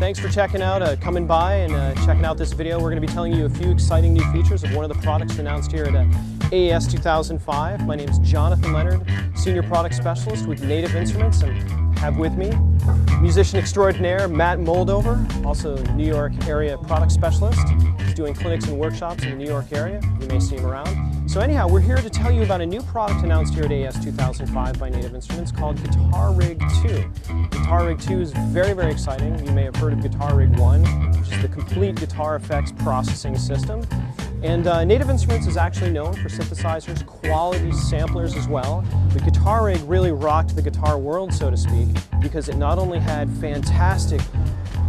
thanks for checking out, coming by and checking out this video. We're going to be telling you a few exciting new features of one of the products announced here at AES 2005. My name is Johnathan Leonard, Senior Product Specialist with Native Instruments, and have with me musician extraordinaire Matt Moldover, also New York area product specialist. He's doing clinics and workshops in the New York area. You may see him around. So anyhow, we're here to tell you about a new product announced here at AES 2005 by Native Instruments called Guitar Rig 2. Guitar Rig 2 is very, very exciting. You may have heard of Guitar Rig 1, which is the complete guitar effects processing system. And Native Instruments is actually known for synthesizers, quality samplers as well. But Guitar Rig really rocked the guitar world, so to speak, because it not only had fantastic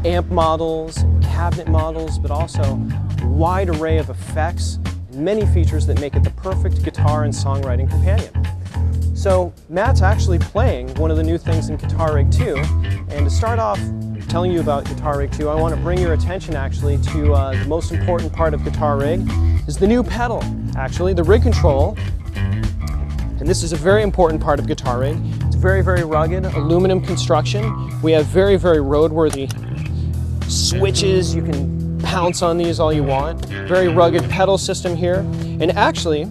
amp models, cabinet models, but also a wide array of effects and many features that make it the perfect guitar and songwriting companion. So Matt's actually playing one of the new things in Guitar Rig 2, and to start off telling you about Guitar Rig 2, I want to bring your attention actually to the most important part of Guitar Rig is the new pedal, actually, the Rig Kontrol. And this is a very important part of Guitar Rig. It's very, very rugged, aluminum construction. We have very, very roadworthy switches. You can pounce on these all you want. Very rugged pedal system here. And actually,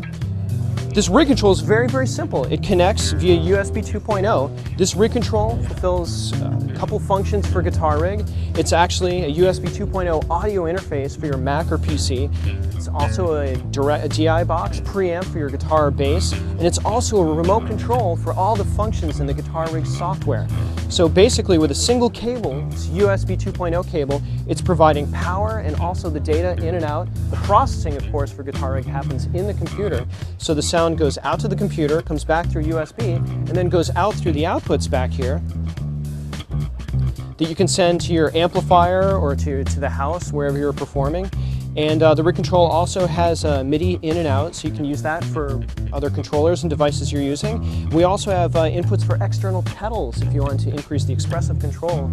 this Rig Kontrol is very, very simple. It connects via USB 2.0. This Rig Kontrol fulfills a couple functions for Guitar Rig. It's actually a USB 2.0 audio interface for your Mac or PC. It's also a DI box preamp for your guitar or bass, and it's also a remote control for all the functions in the Guitar Rig software. So basically, with a single cable, it's USB 2.0 cable, it's providing power and also the data in and out. The processing, of course, for Guitar Rig happens in the computer. So the sound goes out to the computer, comes back through USB, and then goes out through the outputs back here that you can send to your amplifier or to the house, wherever you're performing. And the Rig Kontrol also has MIDI in and out, so you can use that for other controllers and devices you're using. We also have inputs for external pedals if you want to increase the expressive control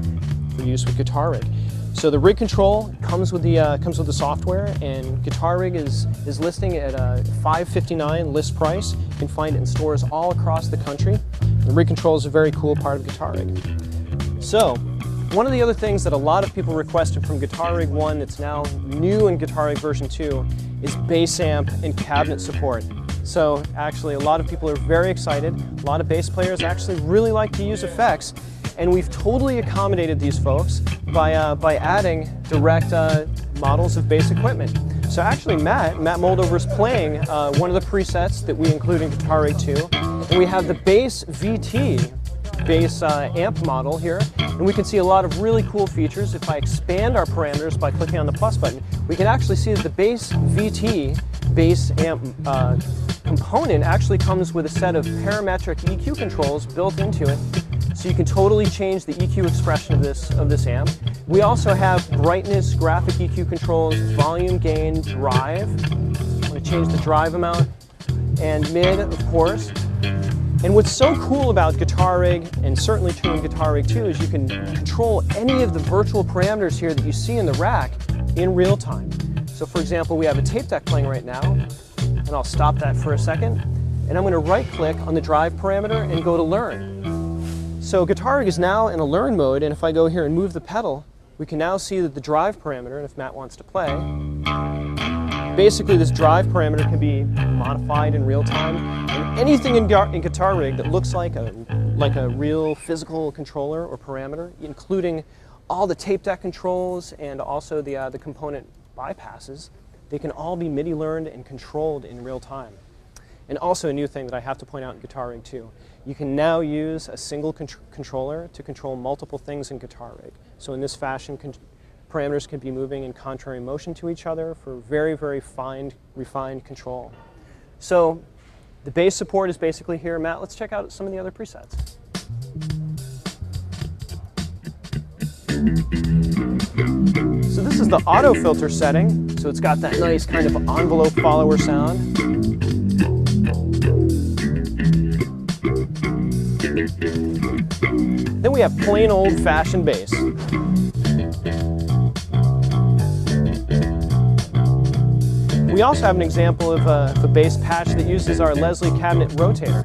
for use with Guitar Rig. So the Rig Kontrol comes with the software, and Guitar Rig is listing at a $559 list price. You can find it in stores all across the country. The Rig Kontrol is a very cool part of Guitar Rig. So, one of the other things that a lot of people requested from Guitar Rig 1 that's now new in Guitar Rig version 2 is bass amp and cabinet support. So actually a lot of people are very excited. A lot of bass players actually really like to use effects, and we've totally accommodated these folks by adding direct models of bass equipment. So actually Matt Moldover is playing one of the presets that we include in Guitar Rig 2, and we have the bass VT bass amp model here, and we can see a lot of really cool features. If I expand our parameters by clicking on the plus button, we can actually see that the bass VT bass amp component actually comes with a set of parametric EQ controls built into it, so you can totally change the EQ expression of this amp. We also have brightness, graphic EQ controls, volume, gain, drive. I'm going to change the drive amount, and mid, of course. And what's so cool about Guitar Rig, and certainly true in Guitar Rig 2, is you can control any of the virtual parameters here that you see in the rack in real time. So for example, we have a tape deck playing right now, and I'll stop that for a second, and I'm going to right click on the drive parameter and go to learn. So Guitar Rig is now in a learn mode, and if I go here and move the pedal, we can now see that the drive parameter, and if Matt wants to play, basically this drive parameter can be modified in real time, and anything in Guitar Rig that looks like a real physical controller or parameter, including all the tape deck controls and also the component bypasses, they can all be MIDI learned and controlled in real time. And also a new thing that I have to point out in Guitar Rig 2, you can now use a single controller to control multiple things in Guitar Rig. So in this fashion, parameters can be moving in contrary motion to each other for very, very fine, refined control. So the bass support is basically here. Matt, let's check out some of the other presets. So this is the auto filter setting. So it's got that nice kind of envelope follower sound. Then we have plain old-fashioned bass. We also have an example of a bass patch that uses our Leslie cabinet rotator.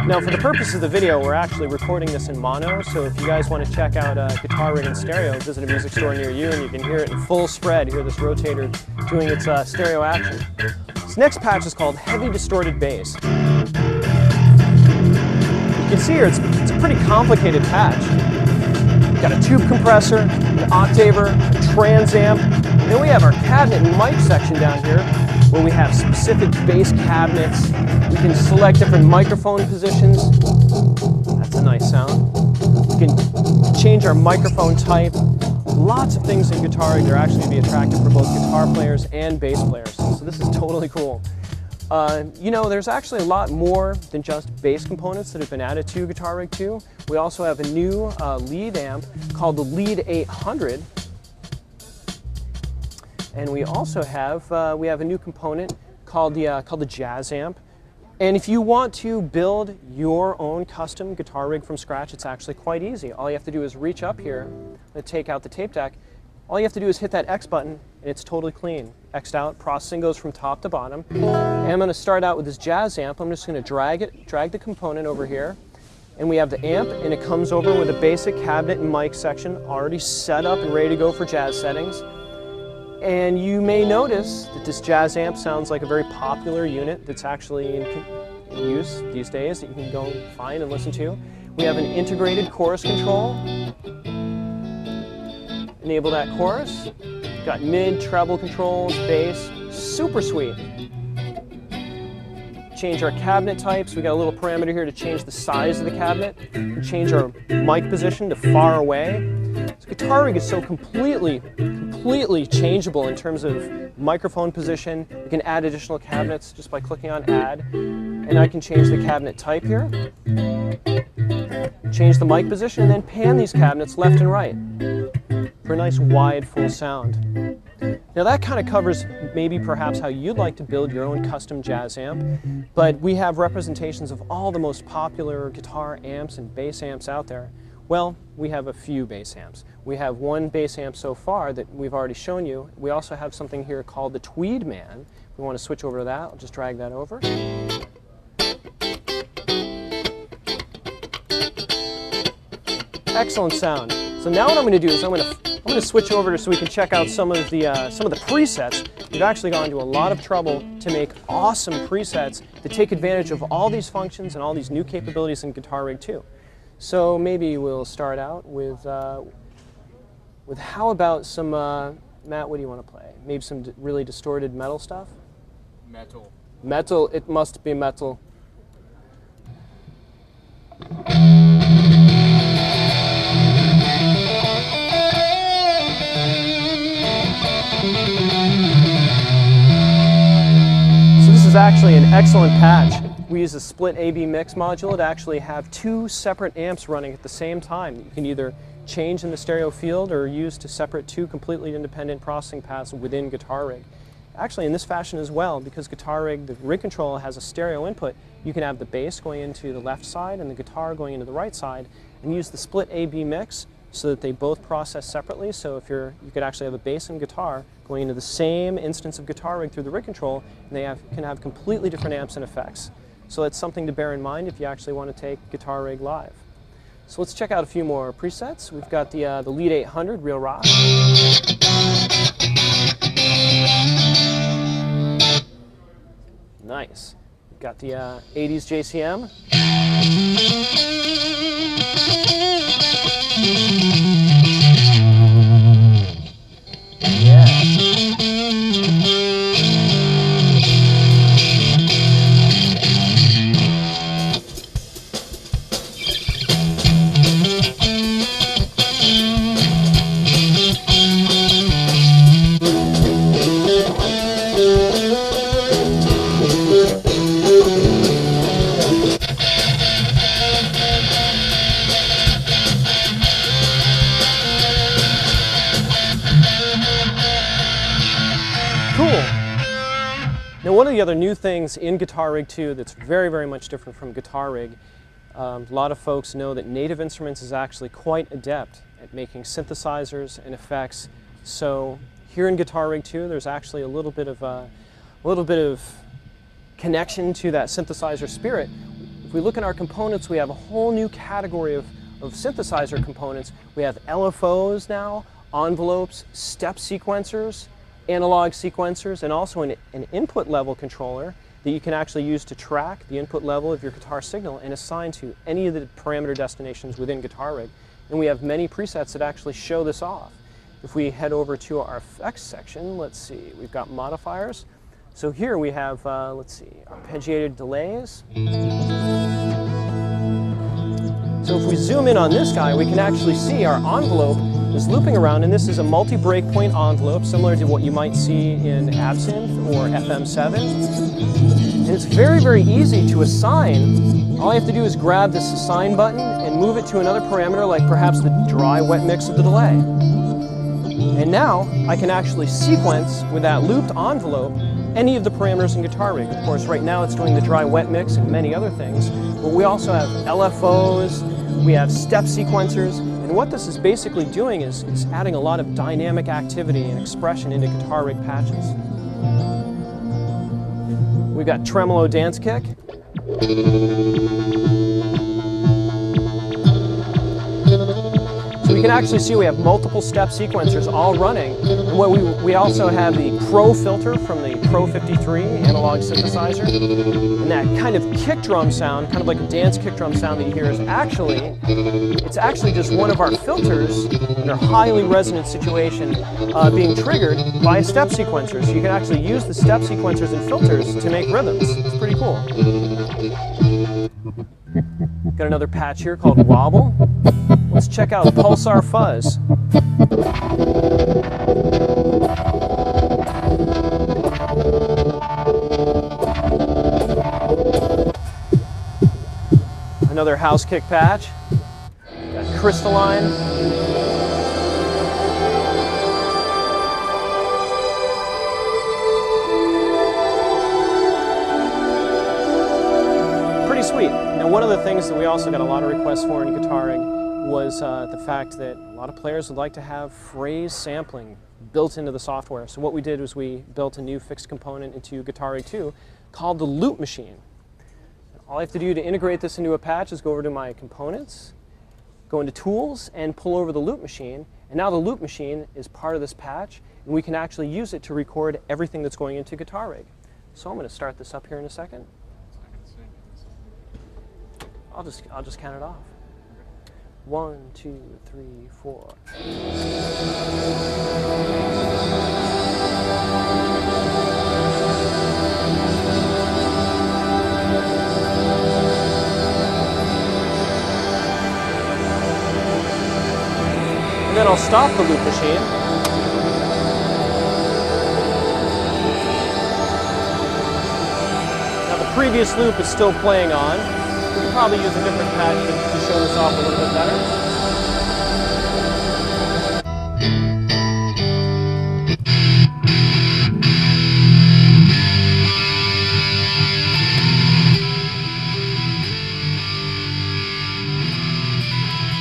Now for the purpose of the video, we're actually recording this in mono, so if you guys want to check out Guitar Rig in stereo, visit a music store near you and you can hear it in full spread, hear this rotator doing its stereo action. This next patch is called Heavy Distorted Bass. You can see here it's a pretty complicated patch. We've got a tube compressor, an octaver, a trans amp, and then we have our cabinet and mic section down here where we have specific bass cabinets. We can select different microphone positions. That's a nice sound. We can change our microphone type. Lots of things in Guitar Rig that are actually going to be attractive for both guitar players and bass players. So this is totally cool. You know, there's actually a lot more than just bass components that have been added to Guitar Rig 2. We also have a new lead amp called the Lead 800. And we also have a new component called the Jazz amp. And if you want to build your own custom guitar rig from scratch, it's actually quite easy. All you have to do is reach up here and take out the tape deck. All you have to do is hit that X button and it's totally clean. X'd out, processing goes from top to bottom. And I'm going to start out with this Jazz amp. I'm just going to drag the component over here. And we have the amp, and it comes over with a basic cabinet and mic section already set up and ready to go for jazz settings. And you may notice that this Jazz amp sounds like a very popular unit that's actually in use these days that you can go find and listen to. We have an integrated chorus control. Enable that chorus. Got mid, treble controls, bass, super sweet. Change our cabinet types. We got a little parameter here to change the size of the cabinet. And change our mic position to far away. So Guitar Rig is so completely changeable in terms of microphone position. You can add additional cabinets just by clicking on Add. And I can change the cabinet type here. Change the mic position and then pan these cabinets left and right for a nice wide full sound. Now that kind of covers maybe perhaps how you'd like to build your own custom jazz amp, but we have representations of all the most popular guitar amps and bass amps out there. Well, we have a few bass amps. We have one bass amp so far that we've already shown you. We also have something here called the Tweed Man. If we want to switch over to that, I'll just drag that over. Excellent sound. So now what I'm going to do is I'm going to switch over so we can check out some of the presets. We've actually gone to a lot of trouble to make awesome presets that take advantage of all these functions and all these new capabilities in Guitar Rig 2. So maybe we'll start out with how about some, Matt, what do you want to play? Maybe some really distorted metal stuff? Metal. Metal, it must be metal. So this is actually an excellent patch. We use a split A/B mix module to actually have two separate amps running at the same time. You can either change in the stereo field or use to separate two completely independent processing paths within Guitar Rig. Actually in this fashion as well, because Guitar Rig, the Rig Kontrol has a stereo input, you can have the bass going into the left side and the guitar going into the right side, and use the split A/B mix so that they both process separately. So if you could actually have a bass and guitar going into the same instance of Guitar Rig through the Rig Kontrol, and they can have completely different amps and effects. So that's something to bear in mind if you actually want to take Guitar Rig live. So let's check out a few more presets. We've got the Lead 800 Real Rock. Nice. We've got the 80s JCM. Now one of the other new things in Guitar Rig 2 that's very, very much different from Guitar Rig, a lot of folks know that Native Instruments is actually quite adept at making synthesizers and effects. So here in Guitar Rig 2 there's actually a little bit of connection to that synthesizer spirit. If we look at our components, we have a whole new category of synthesizer components. We have LFOs now, envelopes, step sequencers, analog sequencers, and also an input level controller that you can actually use to track the input level of your guitar signal and assign to any of the parameter destinations within Guitar Rig. And we have many presets that actually show this off. If we head over to our effects section, let's see, we've got modifiers. So here we have, let's see, arpeggiated delays. So if we zoom in on this guy, we can actually see our envelope is looping around, and this is a multi-breakpoint envelope, similar to what you might see in Absinthe or FM7. And it's very, very easy to assign. All I have to do is grab this assign button and move it to another parameter, like perhaps the dry-wet mix of the delay. And now I can actually sequence with that looped envelope any of the parameters in Guitar Rig. Of course, right now it's doing the dry-wet mix and many other things, but we also have LFOs, we have step sequencers, and what this is basically doing is adding a lot of dynamic activity and expression into Guitar Rig patches. We've got tremolo dance kick. So we can actually see we have multiple step sequencers all running. And what we also have the Pro filter from the Pro 53 analog synthesizer. And that kind of kick drum sound, kind of like a dance kick drum sound that you hear, is actually just one of our filters in a highly resonant situation being triggered by a step sequencer. So you can actually use the step sequencers and filters to make rhythms. It's pretty cool. Got another patch here called Wobble. Let's check out Pulsar Fuzz. Another house kick patch. Got Crystalline. Pretty sweet. Now, one of the things that we also got a lot of requests for in Guitar Rig was the fact that a lot of players would like to have phrase sampling built into the software. So what we did was we built a new fixed component into Guitar Rig 2 called the Loop Machine. All I have to do to integrate this into a patch is go over to my components, go into Tools, and pull over the Loop Machine. And now the Loop Machine is part of this patch, and we can actually use it to record everything that's going into Guitar Rig. So I'm going to start this up here in a second. I'll just count it off. 1, 2, 3, 4. And then I'll stop the loop machine. Now the previous loop is still playing on. We could probably use a different patch to show this off a little bit better.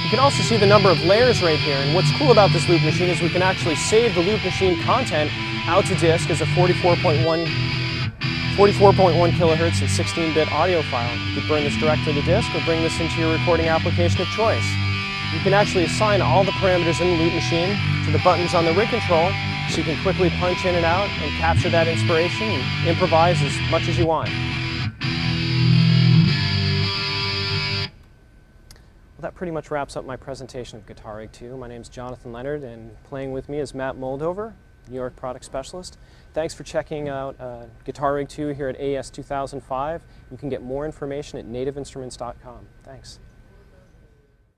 You can also see the number of layers right here, and what's cool about this loop machine is we can actually save the loop machine content out to disk as a 44.1 kilohertz and 16-bit audio file. You can burn this directly to disk or bring this into your recording application of choice. You can actually assign all the parameters in the loop machine to the buttons on the Rig Kontrol, so you can quickly punch in and out and capture that inspiration and improvise as much as you want. Well, that pretty much wraps up my presentation of Guitar Rig 2. My name is Johnathan Leonard, and playing with me is Matt Moldover, New York Product Specialist. Thanks for checking out Guitar Rig 2 here at AES 2005. You can get more information at nativeinstruments.com. Thanks.